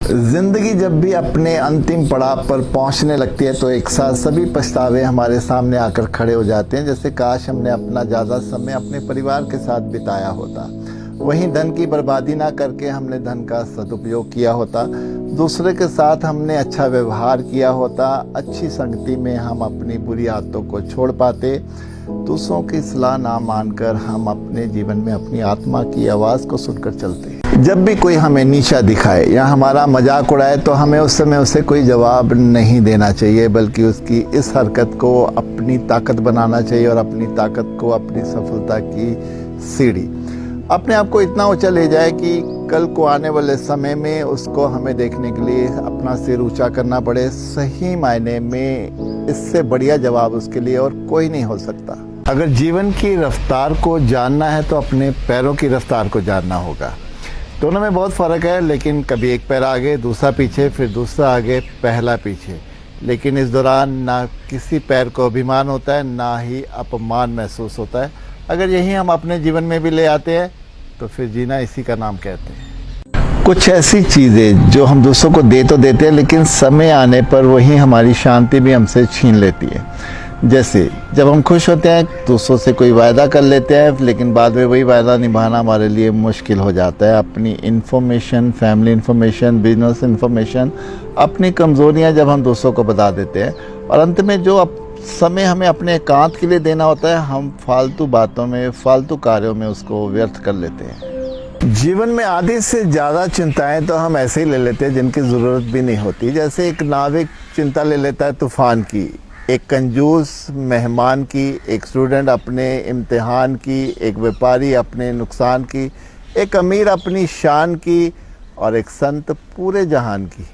जिंदगी जब भी अपने अंतिम पड़ाव पर पहुंचने लगती है तो एक साथ सभी पछतावे हमारे सामने आकर खड़े हो जाते हैं। जैसे काश हमने अपना ज़्यादा समय अपने परिवार के साथ बिताया होता, वहीं धन की बर्बादी ना करके हमने धन का सदुपयोग किया होता, दूसरे के साथ हमने अच्छा व्यवहार किया होता, अच्छी संगति में हम अपनी बुरी आदतों को छोड़ पाते, दूसरों की सलाह ना मानकर हम अपने जीवन में अपनी आत्मा की आवाज़ को सुनकर चलते। जब भी कोई हमें नीचा दिखाए या हमारा मजाक उड़ाए तो हमें उस समय उसे कोई जवाब नहीं देना चाहिए, बल्कि उसकी इस हरकत को अपनी ताकत बनाना चाहिए और अपनी ताकत को अपनी सफलता की सीढ़ी अपने आप को इतना ऊंचा ले जाए कि कल को आने वाले समय में उसको हमें देखने के लिए अपना सिर ऊंचा करना पड़े। सही मायने में इससे बढ़िया जवाब उसके लिए और कोई नहीं हो सकता। अगर जीवन की रफ्तार को जानना है तो अपने पैरों की रफ्तार को जानना होगा। दोनों में बहुत फ़र्क है, लेकिन कभी एक पैर आगे दूसरा पीछे, फिर दूसरा आगे पहला पीछे, लेकिन इस दौरान ना किसी पैर को अभिमान होता है ना ही अपमान महसूस होता है। अगर यही हम अपने जीवन में भी ले आते हैं तो फिर जीना इसी का नाम कहते हैं। कुछ ऐसी चीज़ें जो हम दूसरों को दे तो देते हैं, लेकिन समय आने पर वही हमारी शांति भी हमसे छीन लेती है। जैसे जब हम खुश होते हैं दूसरों से कोई वायदा कर लेते हैं, लेकिन बाद में वही वायदा निभाना हमारे लिए मुश्किल हो जाता है। अपनी information, family information, business information, अपनी कमज़ोरियां जब हम दूसरों को बता देते हैं और अंत में जो समय हमें अपने एकांत के लिए देना होता है, हम फालतू बातों में, फालतू कार्यों में उसको व्यर्थ कर लेते हैं। जीवन में आधे से ज़्यादा चिंताएं तो हम ऐसे ही ले लेते हैं जिनकी ज़रूरत भी नहीं होती। जैसे एक नाविक चिंता ले लेता है तूफान की, एक कंजूस मेहमान की, एक स्टूडेंट अपने इम्तिहान की, एक व्यापारी अपने नुकसान की, एक अमीर अपनी शान की और एक संत पूरे जहान की।